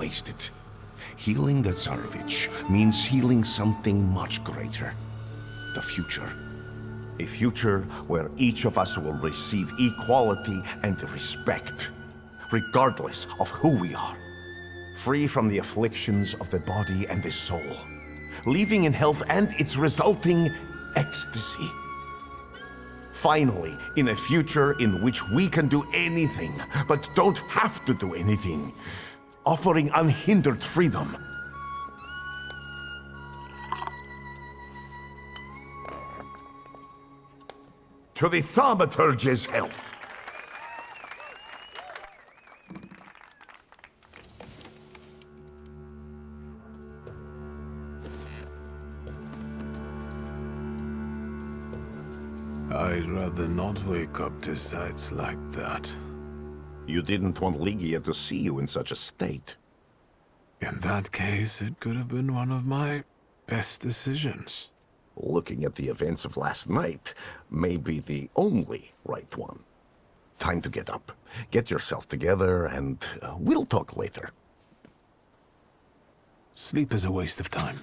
waste it. Healing the Tsarevich means healing something much greater. The future. A future where each of us will receive equality and respect, regardless of who we are. Free from the afflictions of the body and the soul. Living in health and its resulting ecstasy. Finally, in a future in which we can do anything, but don't have to do anything. Offering unhindered freedom. To the Thaumaturge's health. I'd rather not wake up to sights like that. You didn't want Ligia to see you in such a state. In that case, it could have been one of my best decisions. Looking at the events of last night may be the only right one. Time to get up. Get yourself together, and we'll talk later. Sleep is a waste of time.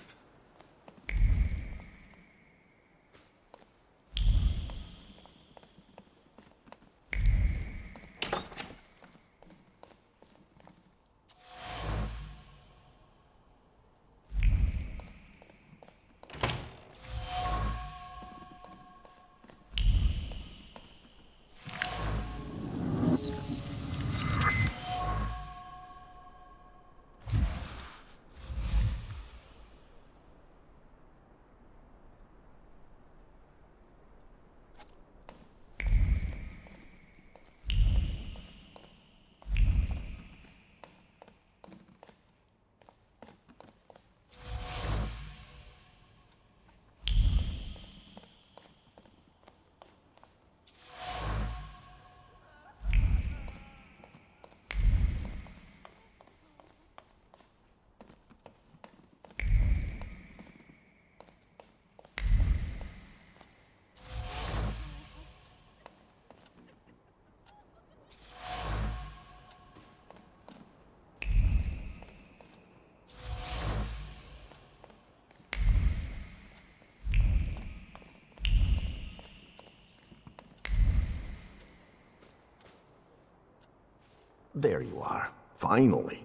There you are. Finally.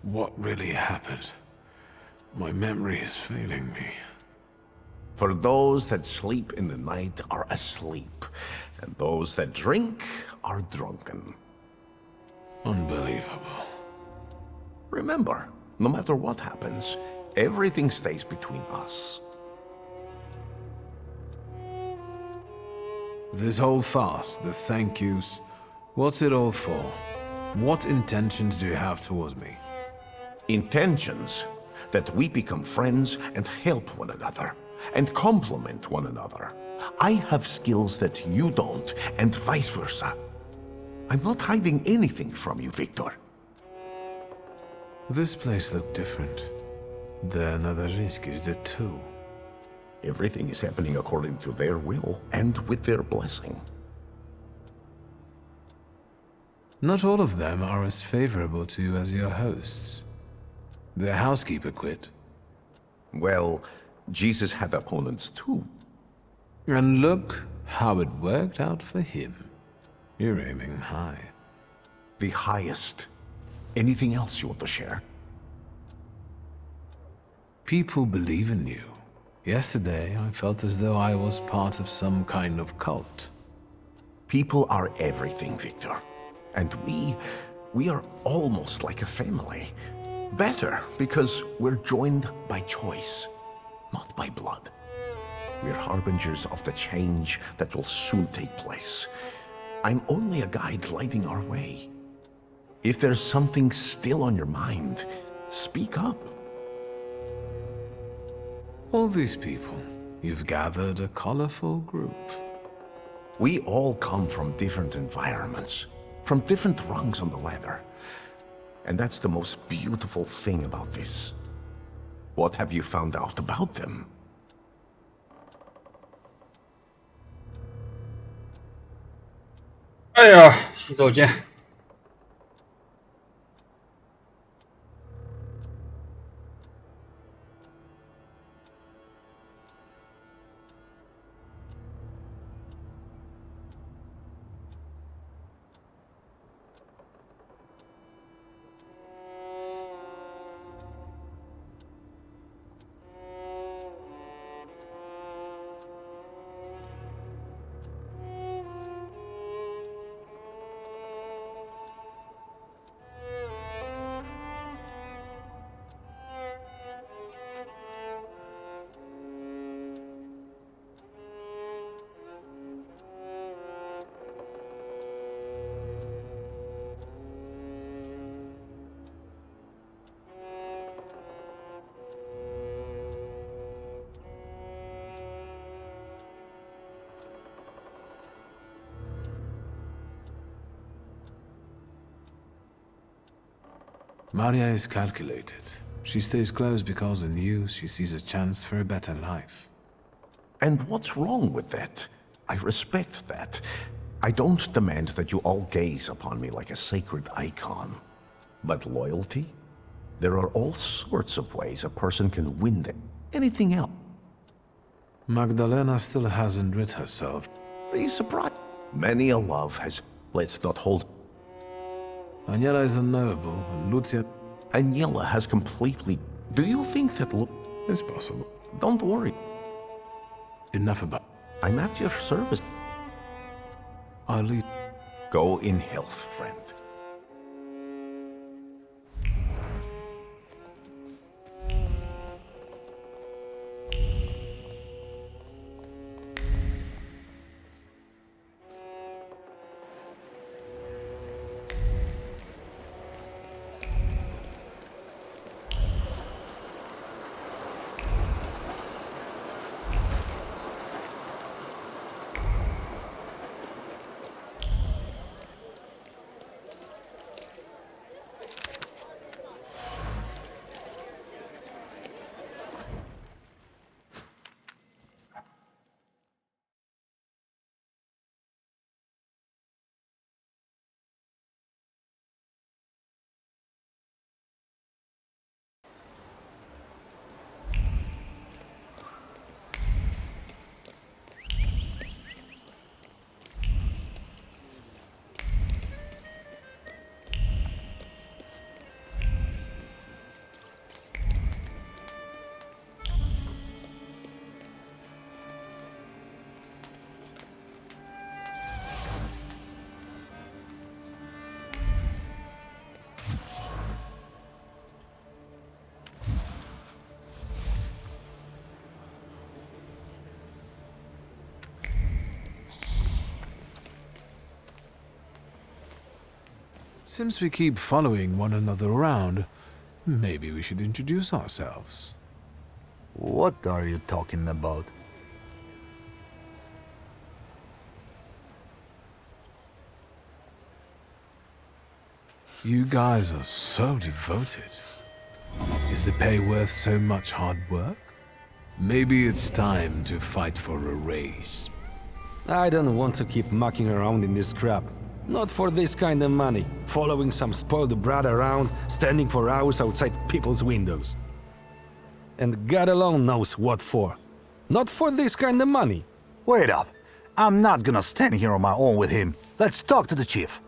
What really happened? My memory is failing me. For those that sleep in the night are asleep, and those that drink are drunken. Unbelievable. Remember, no matter what happens, everything stays between us. This whole farce, the thank yous, what's it all for? What intentions do you have towards me? Intentions that we become friends and help one another, and complement one another. I have skills that you don't, and vice versa. I'm not hiding anything from you, Victor. This place looked different. The Thaumaturge did too. Everything is happening according to their will, and with their blessing. Not all of them are as favorable to you as your hosts. The housekeeper quit. Well, Jesus had opponents too. And look how it worked out for him. You're aiming high. The highest. Anything else you want to share? People believe in you. Yesterday, I felt as though I was part of some kind of cult. People are everything, Victor. And we are almost like a family. Better, because we're joined by choice, not by blood. We're harbingers of the change that will soon take place. I'm only a guide lighting our way. If there's something still on your mind, speak up. All these people, you've gathered a colorful group. We all come from different environments, from different rungs on the ladder. And that's the most beautiful thing about this. What have you found out about them?哎呀，洗手间。Maria is calculated. She stays close because in you she sees a chance for a better life. And what's wrong with that? I respect that. I don't demand that you all gaze upon me like a sacred icon. But loyalty? There are all sorts of ways a person can win them. Anything else? Magdalena still hasn't rid herself. Are you surprised? Many a love has... Let's not hold... Aniela is unknowable, and Lucia... Aniela has completely... Do you think that... It's possible. Don't worry. Enough about... I'm at your service. I'll leave. Go in health, friend. Since we keep following one another around, maybe we should introduce ourselves. What are you talking about? You guys are so devoted. Is the pay worth so much hard work? Maybe it's time to fight for a raise. I don't want to keep mucking around in this crap. Not for this kind of money. Following some spoiled brat around, standing for hours outside people's windows. And God alone knows what for. Not for this kind of money. Wait up. I'm not gonna stand here on my own with him. Let's talk to the chief.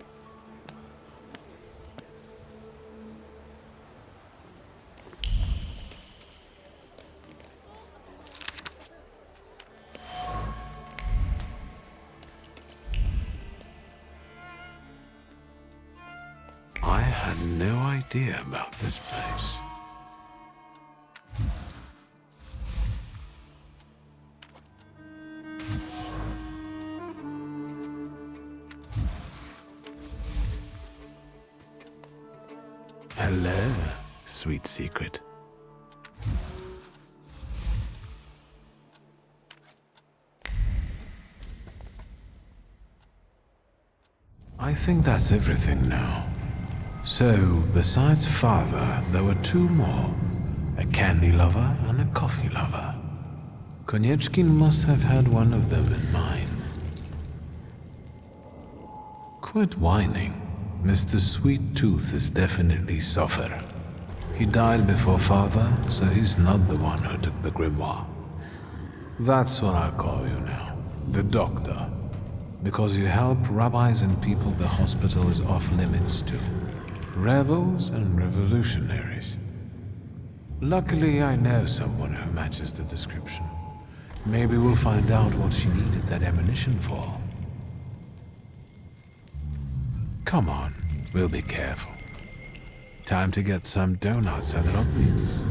I had no idea about this place. Hello, sweet secret. I think that's everything now. So, besides father, there were two more. A candy lover and a coffee lover. Konieczkin must have had one of them in mind. Quit whining. Mr. Sweet Tooth is definitely suffer. He died before father, so he's not the one who took the grimoire. That's what I call you now. The doctor. Because you help rabbis and people the hospital is off limits to. Rebels and revolutionaries. Luckily, I know someone who matches the description. Maybe we'll find out what she needed that ammunition for. Come on, we'll be careful. Time to get some donuts at Rognitz.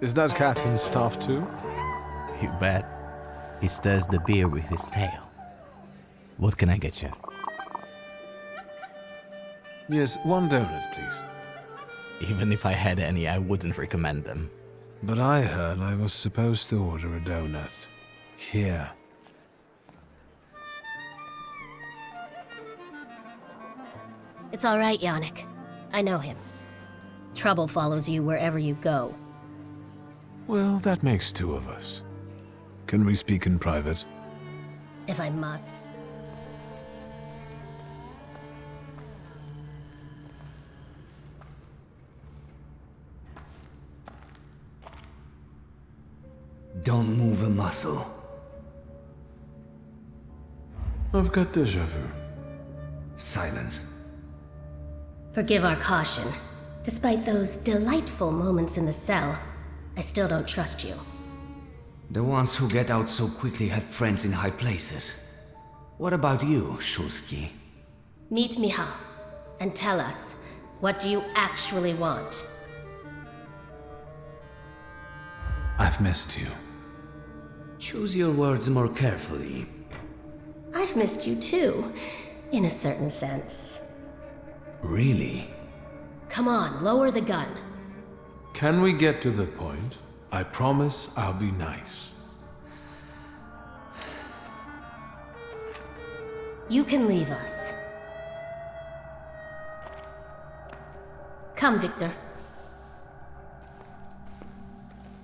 Is that captain's staff too? You bet. He stirs the beer with his tail. What can I get you? Yes, one donut, please. Even if I had any, I wouldn't recommend them. But I heard I was supposed to order a donut. Here. It's all right, Yannick. I know him. Trouble follows you wherever you go. Well, that makes two of us. Can we speak in private? If I must. Don't move a muscle. I've got déjà vu. Silence. Forgive our caution. Despite those delightful moments in the cell, I still don't trust you. The ones who get out so quickly have friends in high places. What about you, Shulsky? Meet Michal, and tell us, what do you actually want? I've missed you. Choose your words more carefully. I've missed you too, in a certain sense. Really? Come on, lower the gun. Can we get to the point? I promise I'll be nice. You can leave us. Come, Victor.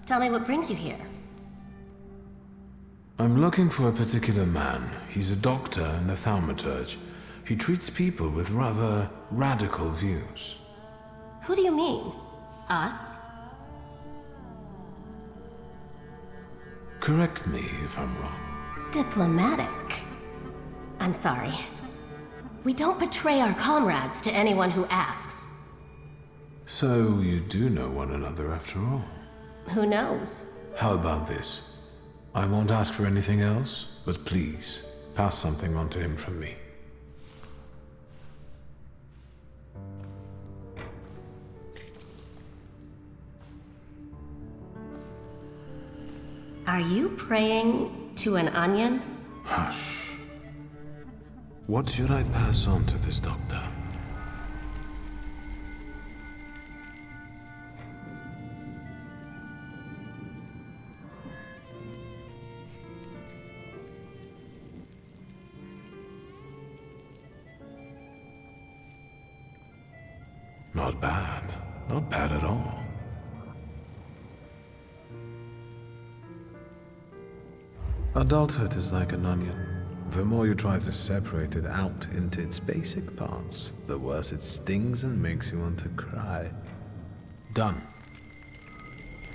Tell me what brings you here. I'm looking for a particular man. He's a doctor in the Thaumaturge. He treats people with rather radical views. Who do you mean? Us? Correct me if I'm wrong. Diplomatic. I'm sorry. We don't betray our comrades to anyone who asks. So you do know one another after all. Who knows? How about this? I won't ask for anything else, but please, pass something on to him from me. Are you praying to an onion? Hush. What should I pass on to this doctor? Not bad. Not bad at all. Adulthood is like an onion. The more you try to separate it out into its basic parts, the worse it stings and makes you want to cry. Done.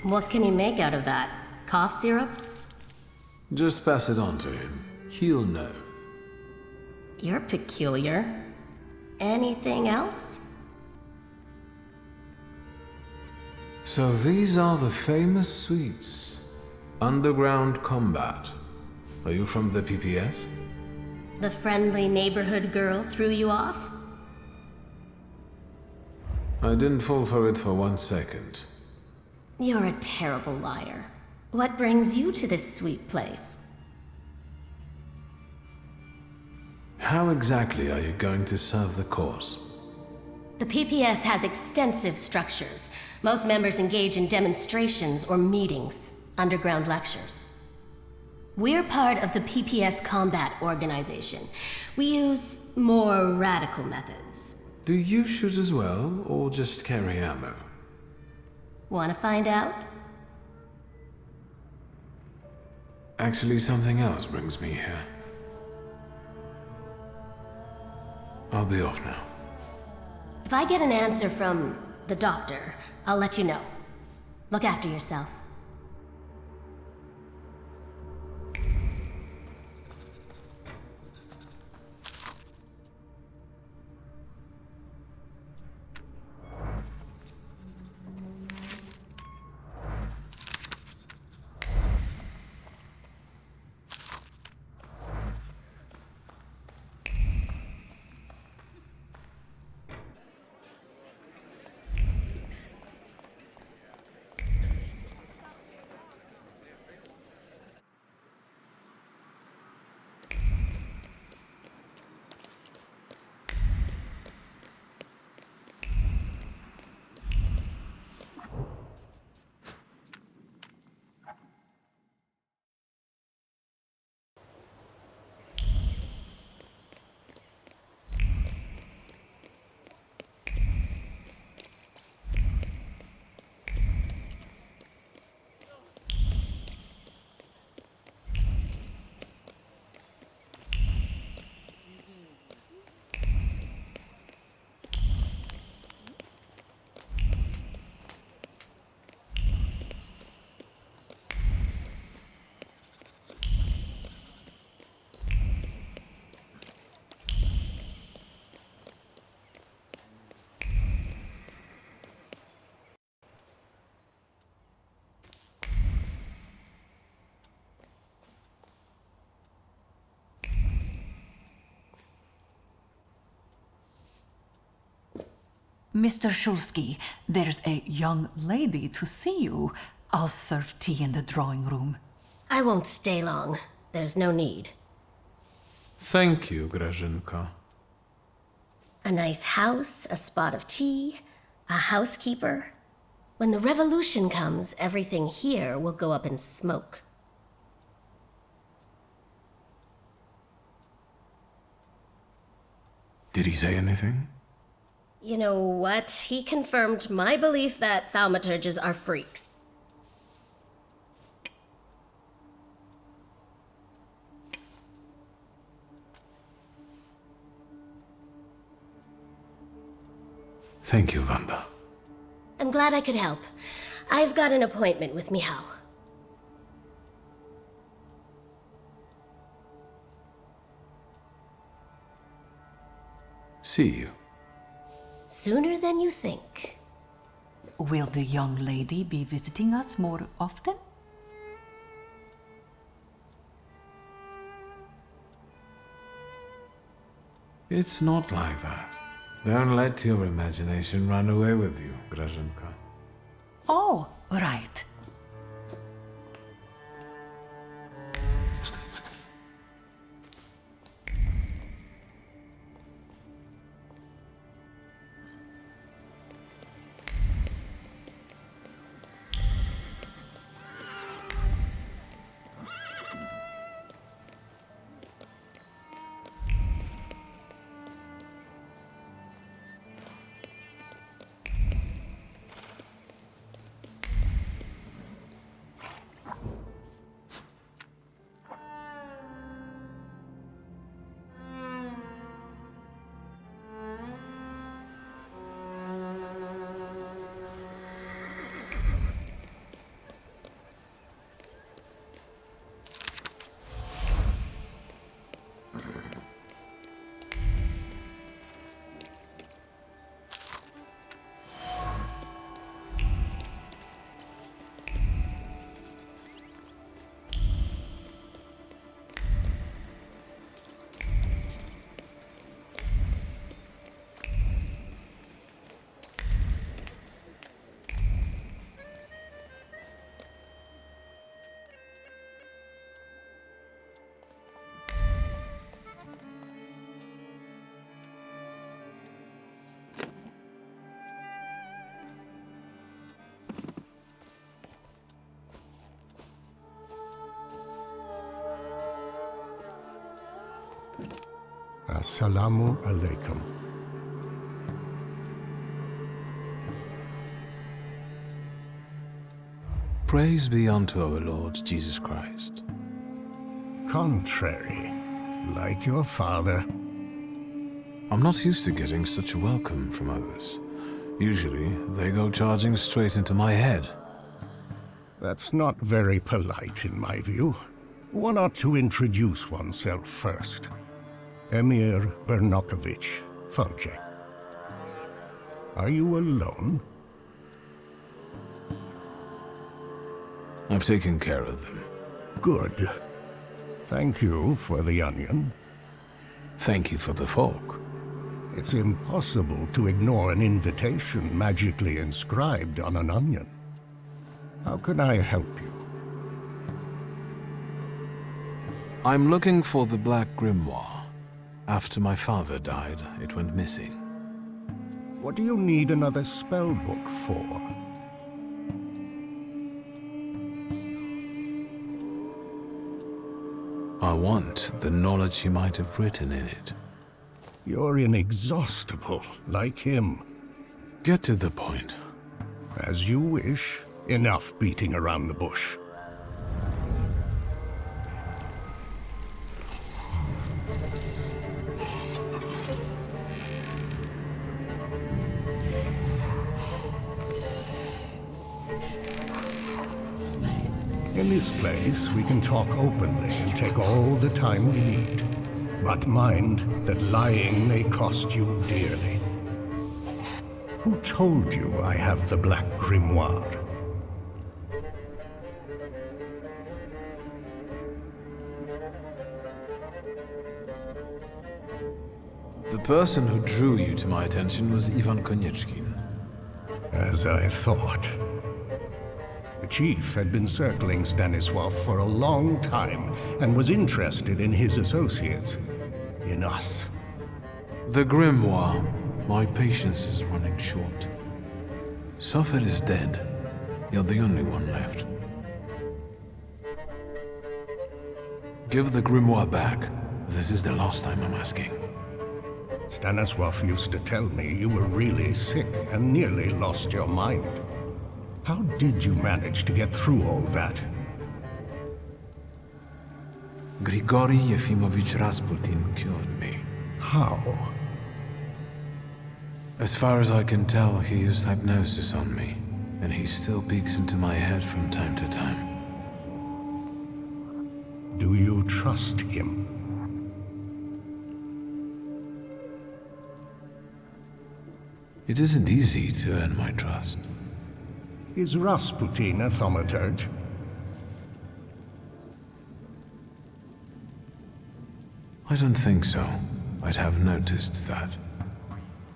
What can you make out of that? Cough syrup? Just pass it on to him. He'll know. You're peculiar. Anything else? So these are the famous suites. Underground combat. Are you from the PPS? The friendly neighborhood girl threw you off? I didn't fall for it for 1 second. You're a terrible liar. What brings you to this sweet place? How exactly are you going to serve the cause? The PPS has extensive structures. Most members engage in demonstrations or meetings, underground lectures. We're part of the PPS Combat Organization. We use more radical methods. Do you shoot as well, or just carry ammo? Want to find out? Actually, something else brings me here. I'll be off now. If I get an answer from the doctor, I'll let you know. Look after yourself. Mr. Shulsky, there's a young lady to see you. I'll serve tea in the drawing room. I won't stay long. There's no need. Thank you, Grażynka. A nice house, a spot of tea, a housekeeper. When the revolution comes, everything here will go up in smoke. Did he say anything? You know what? He confirmed my belief that Thaumaturges are freaks. Thank you, Wanda. I'm glad I could help. I've got an appointment with Michał. See you. Sooner than you think. Will the young lady be visiting us more often? It's not like that. Don't let your imagination run away with you, Grażynka. Oh, right. Assalamu alaikum. Praise be unto our Lord Jesus Christ. Contrary, like your father. I'm not used to getting such a welcome from others. Usually, they go charging straight into my head. That's not very polite in my view. One ought to introduce oneself first. Emir Bernakovich, Folje. Are you alone? I've taken care of them. Good. Thank you for the onion. Thank you for the fork. It's impossible to ignore an invitation magically inscribed on an onion. How can I help you? I'm looking for the Black Grimoire. After my father died, it went missing. What do you need another spell book for? I want the knowledge he might have written in it. You're inexhaustible, like him. Get to the point. As you wish. Enough beating around the bush. In this place, we can talk openly and take all the time we need. But mind that lying may cost you dearly. Who told you I have the Black Grimoire? The person who drew you to my attention was Ivan Konieczkin. As I thought. The chief had been circling Stanisław for a long time and was interested in his associates. In us. The Grimoire. My patience is running short. Suffer is dead. You're the only one left. Give the Grimoire back. This is the last time I'm asking. Stanisław used to tell me you were really sick and nearly lost your mind. How did you manage to get through all that? Grigory Yefimovich Rasputin cured me. How? As far as I can tell, he used hypnosis on me, and he still peeks into my head from time to time. Do you trust him? It isn't easy to earn my trust. Is Rasputin a Thaumaturge? I don't think so. I'd have noticed that.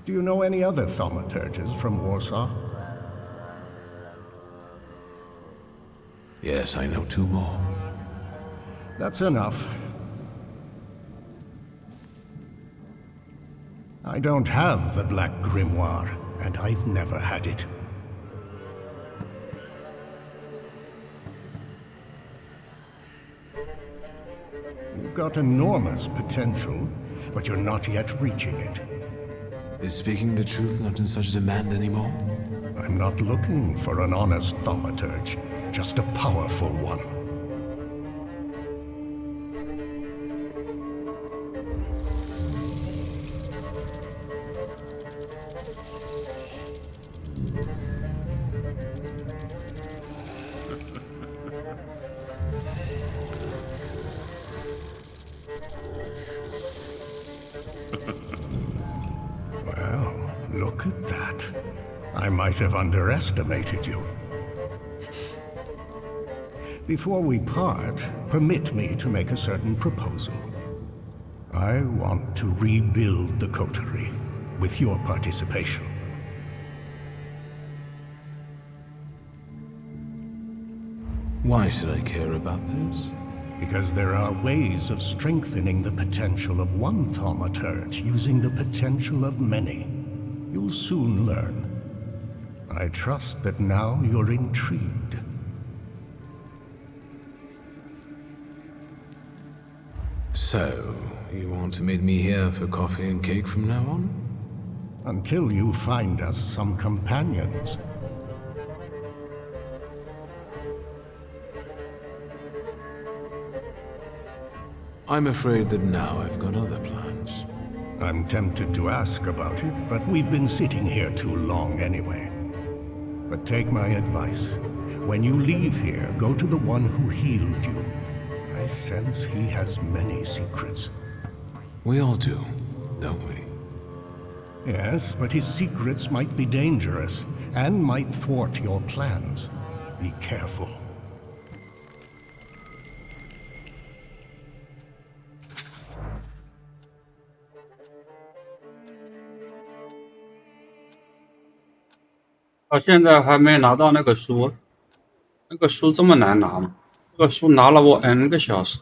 Do you know any other Thaumaturges from Warsaw? Yes, I know 2 more. That's enough. I don't have the Black Grimoire, and I've never had it. You've got enormous potential, but you're not yet reaching it. Is speaking the truth not in such demand anymore? I'm not looking for an honest Thaumaturge, just a powerful one. Well, look at that. I might have underestimated you. Before we part, permit me to make a certain proposal. I want to rebuild the coterie, with your participation. Why should I care about this? Because there are ways of strengthening the potential of one Thaumaturge using the potential of many. You'll soon learn. I trust that now you're intrigued. So, you want to meet me here for coffee and cake from now on? Until you find us some companions. I'm afraid that now I've got other plans. I'm tempted to ask about it, but we've been sitting here too long anyway. But take my advice. When you leave here, go to the one who healed you. I sense he has many secrets. We all do, don't we? Yes, but his secrets might be dangerous, and might thwart your plans. Be careful.到现在还没拿到那个书，那个书这么难拿吗？这个书拿了我 N 个小时。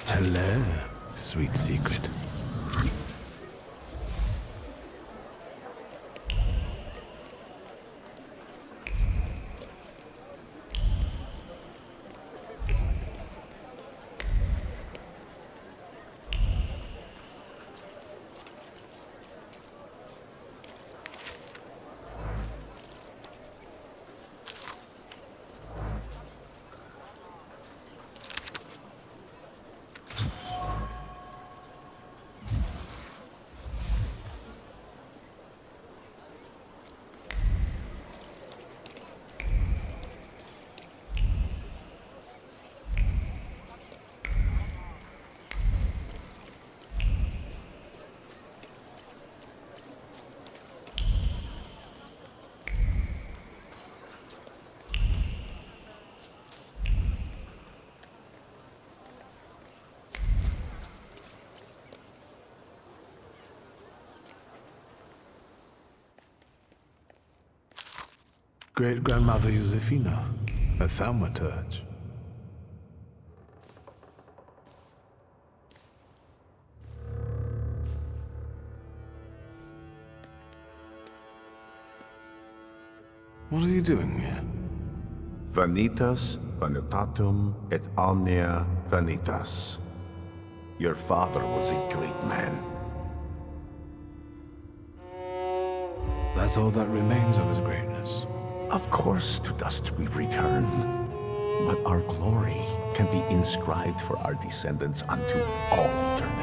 Hello, sweet secret. Great-grandmother Josefina, a Thaumaturge. What are you doing here? Vanitas, vanitatum, et omnia vanitas. Your father was a great man. That's all that remains of his greatness. Of course, to dust we return. But our glory can be inscribed for our descendants unto all eternity.